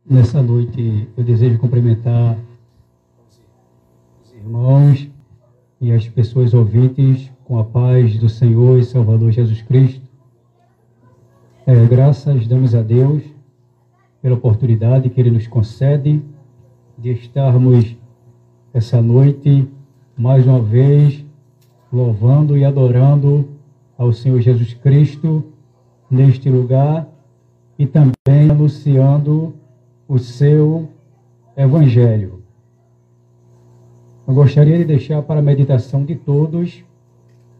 Nessa noite eu desejo cumprimentar os irmãos e as pessoas ouvintes com a paz do Senhor e Salvador Jesus Cristo. Graças damos a Deus pela oportunidade que Ele nos concede de estarmos essa noite mais uma vez louvando e adorando ao Senhor Jesus Cristo neste lugar e também anunciando o seu Evangelho. Eu gostaria de deixar para a meditação de todos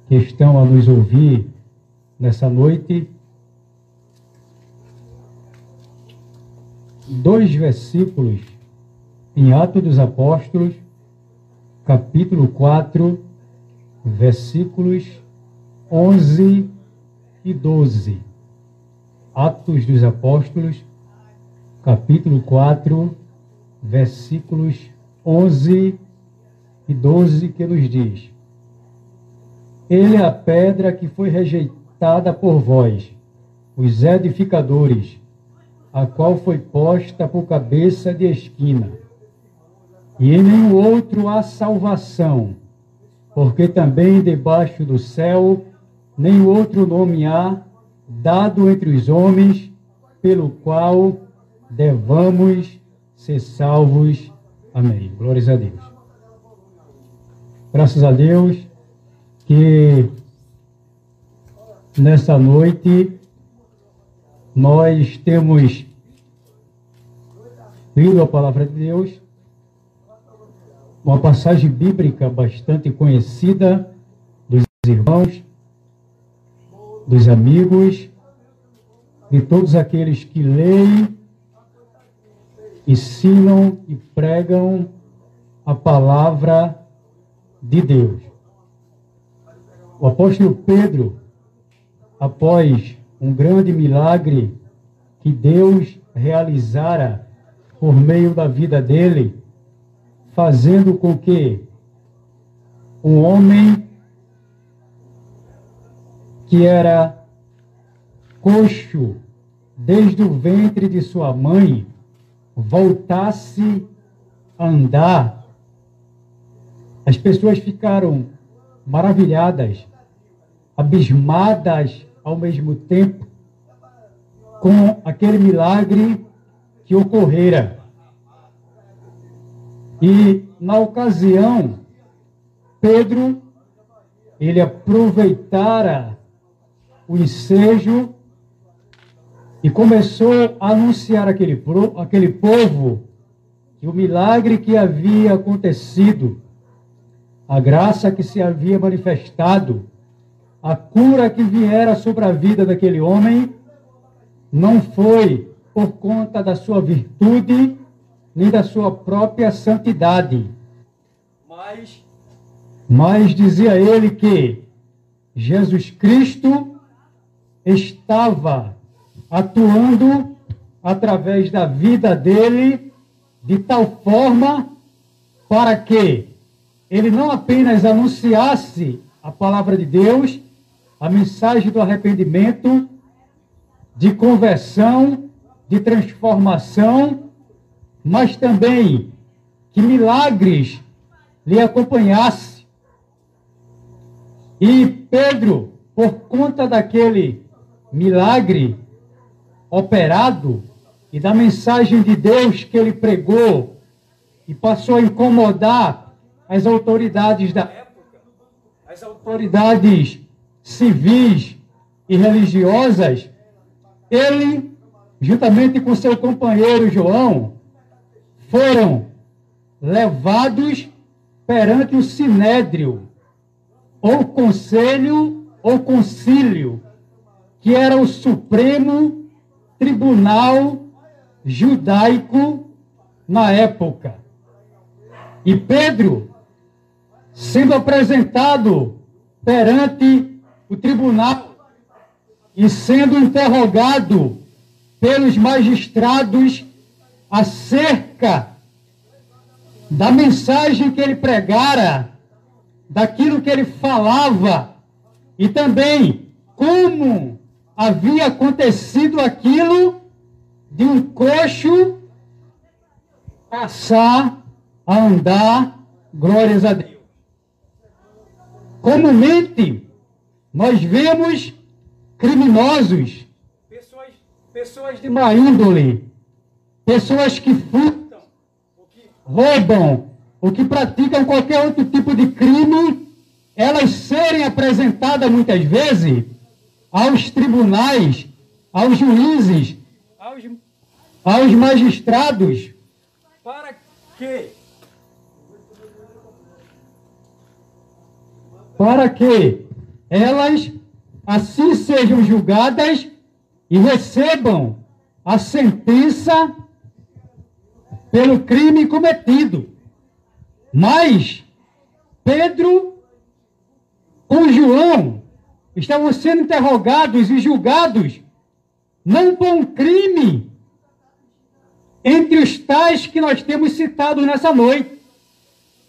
que estão a nos ouvir nessa noite 2 versículos em Atos dos Apóstolos, capítulo 4, versículos 11 e 12. Atos dos Apóstolos, capítulo 4, versículos 11 e 12, que nos diz: Ele é a pedra que foi rejeitada por vós, os edificadores, a qual foi posta por cabeça de esquina. E em nenhum outro há salvação, porque também debaixo do céu nenhum outro nome há dado entre os homens, pelo qual devamos ser salvos. Amém. Glórias a Deus. Graças a Deus que nessa noite nós temos lido a palavra de Deus, uma passagem bíblica bastante conhecida dos irmãos, dos amigos, de todos aqueles que leem, ensinam e pregam a palavra de Deus. O apóstolo Pedro, após um grande milagre que Deus realizara por meio da vida dele, fazendo com que um homem que era coxo desde o ventre de sua mãe voltasse a andar, as pessoas ficaram maravilhadas, abismadas ao mesmo tempo com aquele milagre que ocorrera. E na ocasião, Pedro, ele aproveitara o ensejo e começou a anunciar aquele povo que o milagre que havia acontecido, a graça que se havia manifestado, a cura que viera sobre a vida daquele homem, não foi por conta da sua virtude, nem da sua própria santidade. Mas dizia ele que Jesus Cristo estava atuando através da vida dele de tal forma para que ele não apenas anunciasse a palavra de Deus, a mensagem do arrependimento, de conversão, de transformação, mas também que milagres lhe acompanhasse. E Pedro, por conta daquele milagre operado e da mensagem de Deus que ele pregou e passou a incomodar as autoridades da época, as autoridades civis e religiosas, ele, juntamente com seu companheiro João, foram levados perante o Sinédrio, ou conselho, ou concílio, que era o Supremo Tribunal Judaico na época. E Pedro, sendo apresentado perante o tribunal e sendo interrogado pelos magistrados acerca da mensagem que ele pregara, daquilo que ele falava, e também como havia acontecido aquilo de um coxo passar a andar, glórias a Deus. Comumente, nós vemos criminosos, pessoas de má índole, pessoas que furtam, roubam, ou que praticam qualquer outro tipo de crime, elas serem apresentadas muitas vezes aos tribunais, aos juízes, aos magistrados, para que elas assim sejam julgadas e recebam a sentença pelo crime cometido. Mas Pedro com João estavam sendo interrogados e julgados não por um crime entre os tais que nós temos citado nessa noite,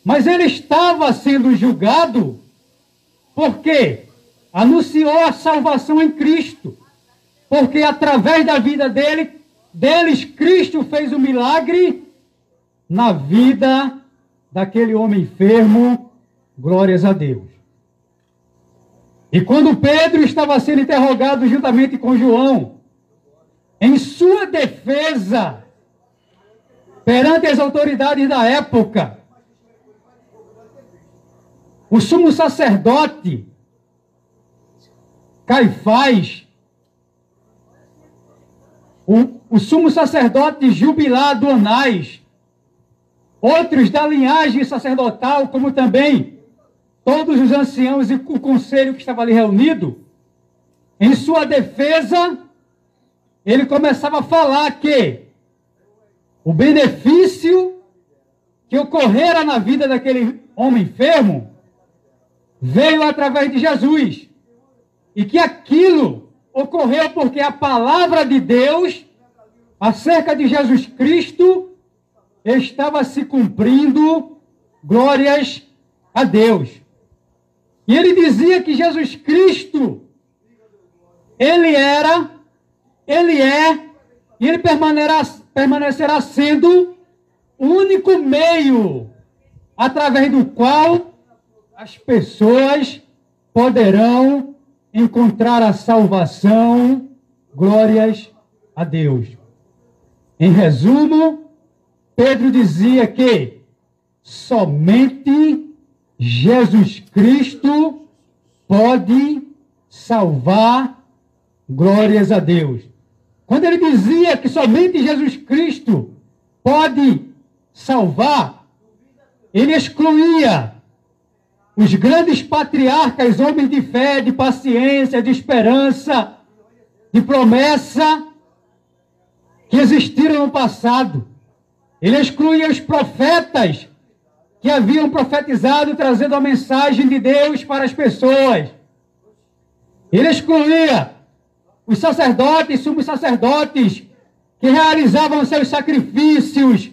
mas ele estava sendo julgado porque anunciou a salvação em Cristo, porque através da vida deles, Cristo fez um milagre na vida daquele homem enfermo, glórias a Deus. E quando Pedro estava sendo interrogado juntamente com João, em sua defesa, perante as autoridades da época, o sumo sacerdote Caifás, o sumo sacerdote jubilado Anás, outros da linhagem sacerdotal, como também todos os anciãos e o conselho que estava ali reunido, em sua defesa, ele começava a falar que o benefício que ocorrera na vida daquele homem enfermo veio através de Jesus. E que aquilo ocorreu porque a palavra de Deus acerca de Jesus Cristo estava se cumprindo, glórias a Deus. E ele dizia que Jesus Cristo, ele era, ele é, e ele permanecerá sendo o único meio através do qual as pessoas poderão encontrar a salvação, glórias a Deus. Em resumo, Pedro dizia que somente Jesus Cristo pode salvar, glórias a Deus. Quando ele dizia que somente Jesus Cristo pode salvar, ele excluía os grandes patriarcas, homens de fé, de paciência, de esperança, de promessa, que existiram no passado. Ele excluía os profetas que haviam profetizado, trazendo a mensagem de Deus para as pessoas. Ele excluía os sacerdotes, sumos sacerdotes, que realizavam seus sacrifícios,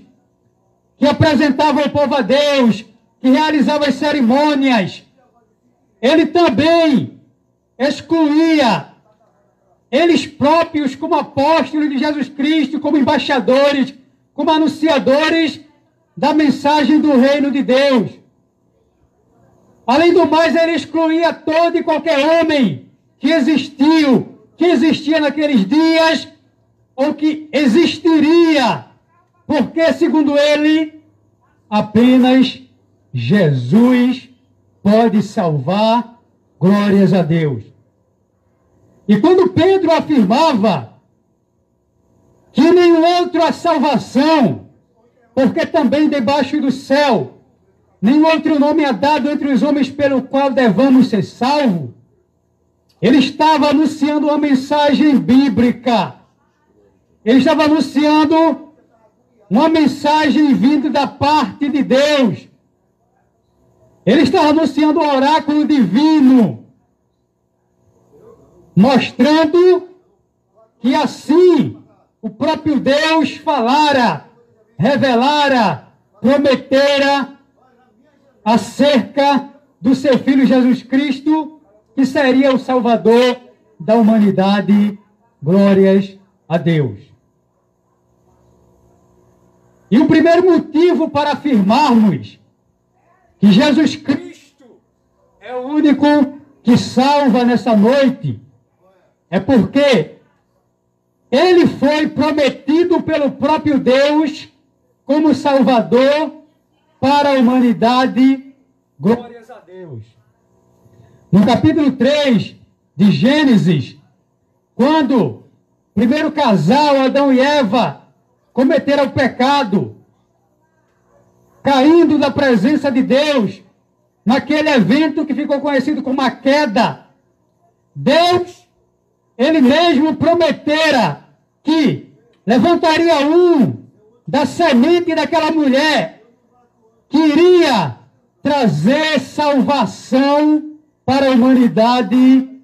que apresentavam o povo a Deus, que realizavam as cerimônias. Ele também excluía eles próprios como apóstolos de Jesus Cristo, como embaixadores, como anunciadores da mensagem do reino de Deus. Além do mais, ele excluía todo e qualquer homem que existia naqueles dias, ou que existiria, porque, segundo ele, apenas Jesus pode salvar, glórias a Deus. E quando Pedro afirmava que nenhum outro há salvação, porque também debaixo do céu nenhum outro nome é dado entre os homens pelo qual devamos ser salvos, ele estava anunciando uma mensagem bíblica. Ele estava anunciando uma mensagem vinda da parte de Deus. Ele estava anunciando um oráculo divino, mostrando que assim o próprio Deus falara, revelara, prometera acerca do seu Filho Jesus Cristo, que seria o Salvador da humanidade. Glórias a Deus. E o primeiro motivo para afirmarmos que Jesus Cristo é o único que salva nessa noite é porque ele foi prometido pelo próprio Deus como Salvador para a humanidade. Glórias a Deus. No capítulo 3 de Gênesis, quando o primeiro casal, Adão e Eva, cometeram o pecado, caindo da presença de Deus, naquele evento que ficou conhecido como a queda, Deus, ele mesmo prometera que levantaria um da semente daquela mulher que iria trazer salvação para a humanidade,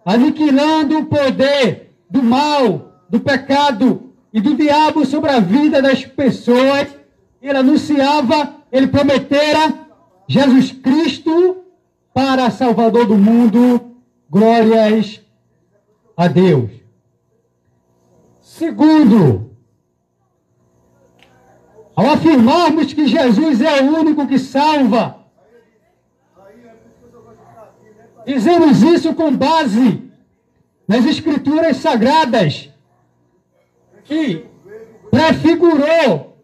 aniquilando o poder do mal, do pecado e do diabo sobre a vida das pessoas. Ele anunciava, ele prometera Jesus Cristo para Salvador do mundo. Glórias a Deus. Segundo, ao afirmarmos que Jesus é o único que salva, dizemos isso com base nas Escrituras Sagradas, que prefigurou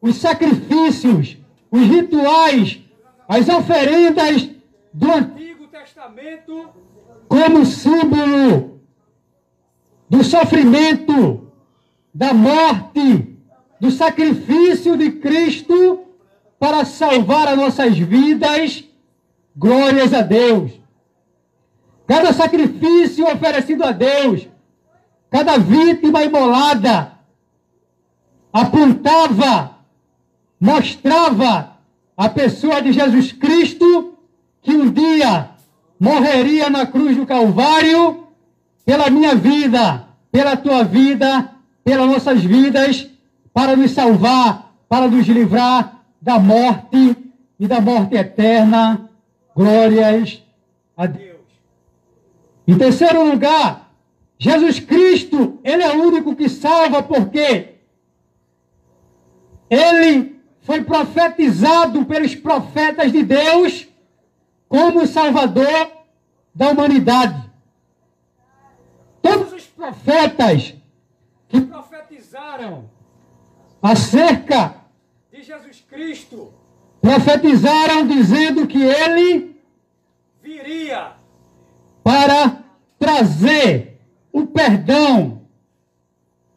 os sacrifícios, os rituais, as oferendas do Antigo Testamento como símbolo do sofrimento, da morte, do sacrifício de Cristo para salvar as nossas vidas. Glórias a Deus. Cada sacrifício oferecido a Deus, cada vítima imolada, apontava, mostrava a pessoa de Jesus Cristo, que um dia morreria na cruz do Calvário pela minha vida, pela tua vida, pelas nossas vidas, para nos salvar, para nos livrar da morte e da morte eterna. Glórias a Deus. Em terceiro lugar, Jesus Cristo, ele é o único que salva, porque ele foi profetizado pelos profetas de Deus como Salvador da humanidade. Todos os profetas que profetizaram acerca de Jesus Cristo, profetizaram dizendo que ele viria para trazer o perdão,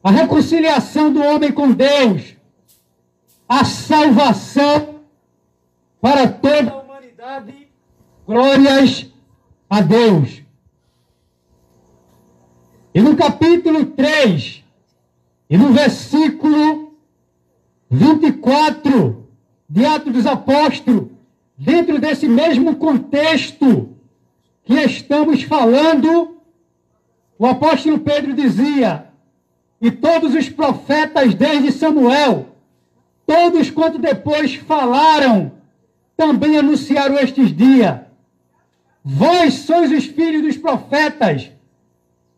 a reconciliação do homem com Deus, a salvação para toda a humanidade. Glórias a Deus. E no capítulo 3, e no versículo 24 de Atos dos Apóstolos, dentro desse mesmo contexto que estamos falando, o apóstolo Pedro dizia: e todos os profetas desde Samuel, todos quanto depois falaram, também anunciaram estes dias. Vós sois os filhos dos profetas,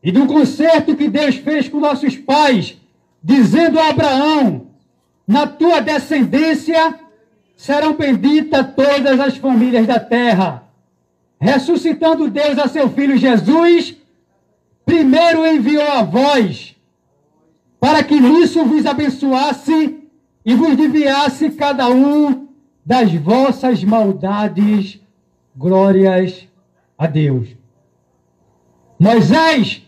e do concerto que Deus fez com nossos pais, dizendo a Abraão: na tua descendência serão benditas todas as famílias da terra. Ressuscitando Deus a seu Filho Jesus, primeiro enviou a vós, para que nisso vos abençoasse e vos desviasse cada um das vossas maldades. Glórias a Deus. Moisés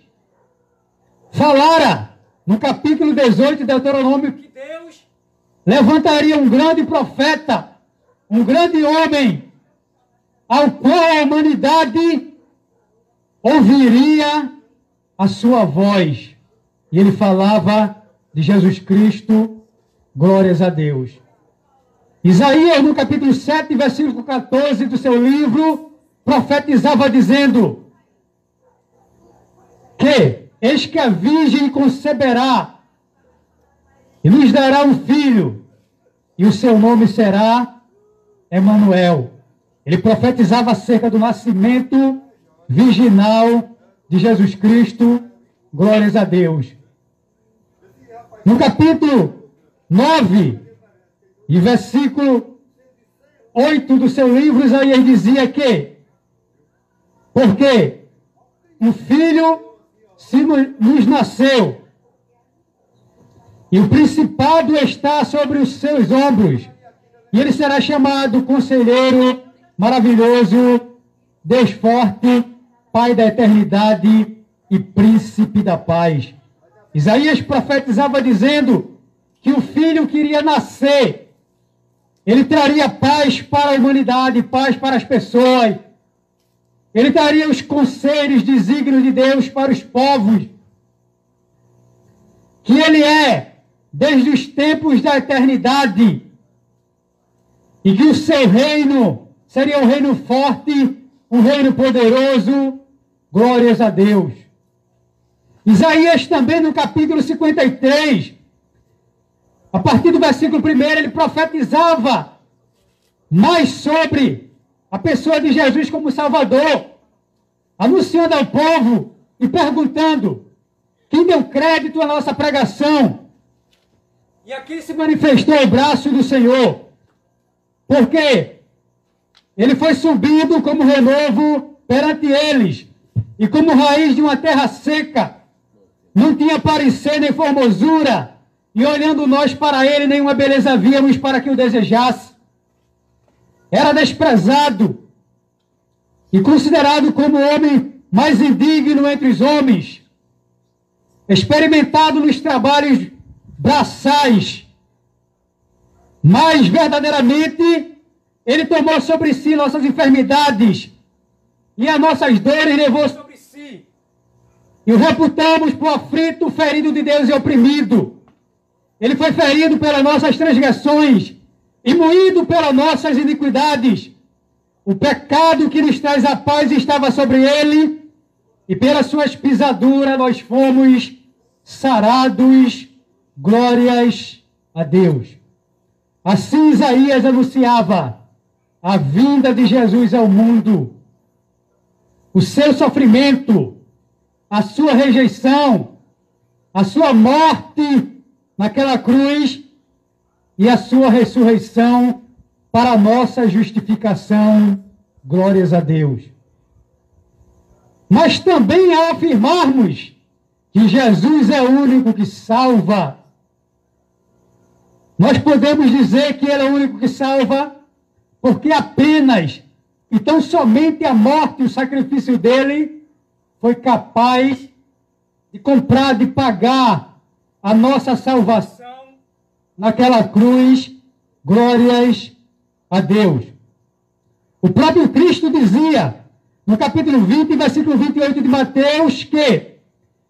falara no capítulo 18 de Deuteronômio que Deus levantaria um grande profeta, um grande homem, ao qual a humanidade ouviria a sua voz. E ele falava de Jesus Cristo. Glórias a Deus. Isaías, no capítulo 7, versículo 14 do seu livro, profetizava dizendo que eis que a virgem conceberá e nos dará um filho, e o seu nome será Emanuel. Ele profetizava acerca do nascimento virginal de Jesus Cristo. Glórias a Deus. No capítulo 9 e versículo 8 do seu livro, Isaías dizia que, porque um filho nos nasceu, e o principado está sobre os seus ombros, e ele será chamado Conselheiro Maravilhoso, Deus Forte, Pai da Eternidade e Príncipe da Paz. Isaías profetizava dizendo que o filho que iria nascer, ele traria paz para a humanidade, paz para as pessoas. Ele traria os conselhos, desígnios de Deus para os povos. Que ele é, desde os tempos da eternidade. E que o seu reino seria um reino forte, um reino poderoso. Glórias a Deus. Isaías também no capítulo 53, a partir do versículo 1, ele profetizava mais sobre a pessoa de Jesus como Salvador, anunciando ao povo e perguntando quem deu crédito à nossa pregação. E aqui se manifestou o braço do Senhor, porque ele foi subido como renovo perante eles, e como raiz de uma terra seca, não tinha parecer nem formosura, e olhando nós para ele, nenhuma beleza víamos para que o desejasse. Era desprezado e considerado como o homem mais indigno entre os homens, experimentado nos trabalhos braçais, mas verdadeiramente ele tomou sobre si nossas enfermidades e as nossas dores levou sobre si. E o reputamos por aflito, ferido de Deus e oprimido. Ele foi ferido pelas nossas transgressões e moído pelas nossas iniquidades. O pecado que nos traz a paz estava sobre ele, e pelas suas pisaduras nós fomos sarados. Glórias a Deus. Assim Isaías anunciava a vinda de Jesus ao mundo, o seu sofrimento, a sua rejeição, a sua morte naquela cruz e a sua ressurreição para a nossa justificação. Glórias a Deus. Mas também ao afirmarmos que Jesus é o único que salva, nós podemos dizer que ele é o único que salva porque apenas e tão somente a morte e o sacrifício dele foi capaz de comprar, de pagar a nossa salvação naquela cruz. Glórias a Deus. O próprio Cristo dizia, no capítulo 20, versículo 28 de Mateus, que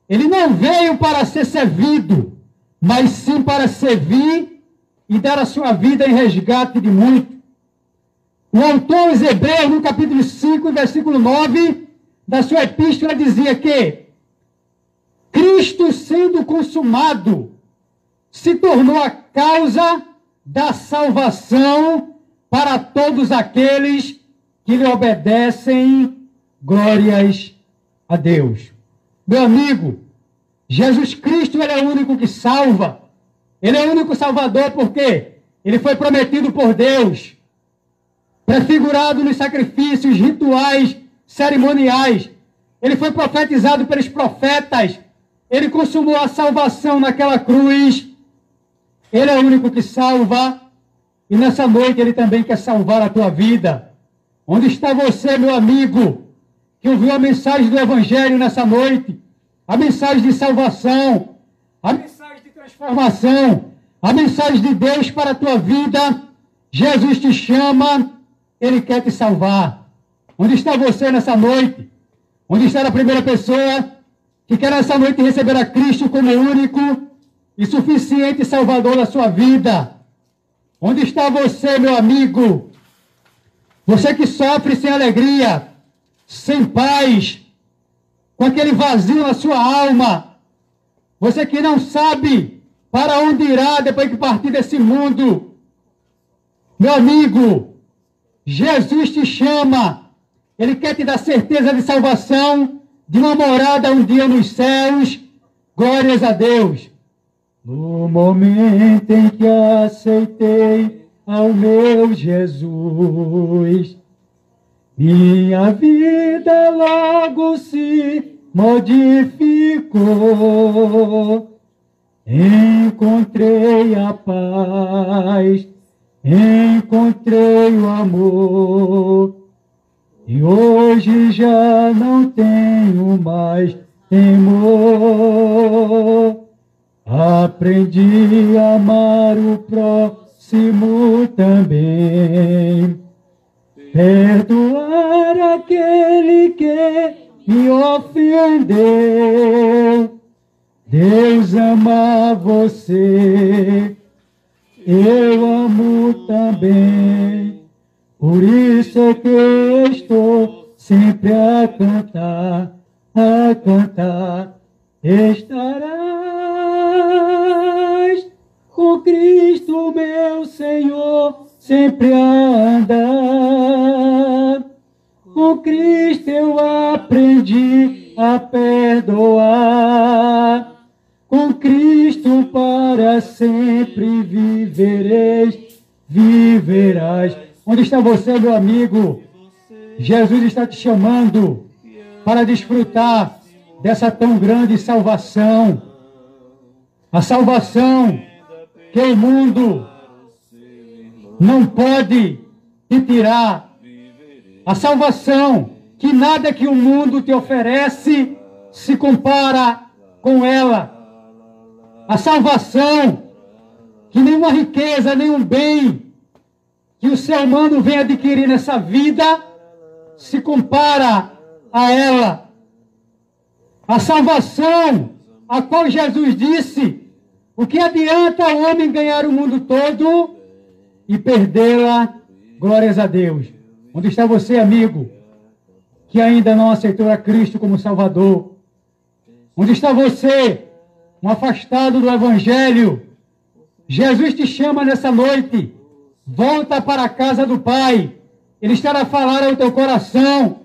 ele não veio para ser servido, mas sim para servir e dar a sua vida em resgate de muitos. O autor aos Hebreus, no capítulo 5, versículo 9, da sua epístola, dizia que Cristo, sendo consumado, se tornou a causa da salvação para todos aqueles que lhe obedecem. Glórias a Deus. Meu amigo, Jesus Cristo, ele é o único que salva. Ele é o único salvador porque ele foi prometido por Deus, prefigurado nos sacrifícios, rituais, cerimoniais. Ele foi profetizado pelos profetas. Ele consumou a salvação naquela cruz. Ele é o único que salva. E nessa noite ele também quer salvar a tua vida. Onde está você, meu amigo, que ouviu a mensagem do Evangelho nessa noite? A mensagem de salvação, a mensagem de transformação, a mensagem de Deus para a tua vida. Jesus te chama, ele quer te salvar. Onde está você nessa noite? Onde está a primeira pessoa que quer nessa noite receber a Cristo como único e suficiente Salvador da sua vida? Onde está você, meu amigo? Você que sofre sem alegria, sem paz, com aquele vazio na sua alma. Você que não sabe para onde irá depois que partir desse mundo. Meu amigo, Jesus te chama. Ele quer te dar certeza de salvação, de uma morada um dia nos céus. Glórias a Deus. No momento em que aceitei ao meu Jesus, minha vida logo se modificou. Encontrei a paz, encontrei o amor, e hoje já não tenho mais temor. Aprendi a amar o próximo também, perdoar aquele que me ofendeu. Deus ama você, eu amo também, por isso é que estou sempre a cantar, a cantar. Estarás com Cristo, meu Senhor, sempre a andar. Com Cristo eu aprendi a perdoar. Com Cristo para sempre viverás. Onde está você, meu amigo? Jesus está te chamando para desfrutar dessa tão grande salvação. A salvação que o mundo não pode te tirar. A salvação que nada que o mundo te oferece se compara com ela. A salvação que nenhuma riqueza, nenhum bem que o ser humano vem adquirir nessa vida se compara a ela. A salvação a qual Jesus disse: o que adianta o homem ganhar o mundo todo e perdê-la? Glórias a Deus. Onde está você, amigo, que ainda não aceitou a Cristo como Salvador? Onde está você, um afastado do Evangelho? Jesus te chama nessa noite. Volta para a casa do Pai. Ele estará a falar ao teu coração.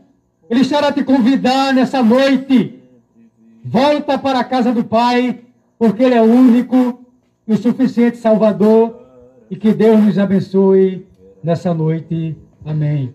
Ele estará a te convidar nessa noite. Volta para a casa do Pai, porque Ele é o único e o suficiente Salvador. E que Deus nos abençoe nessa noite. Amém.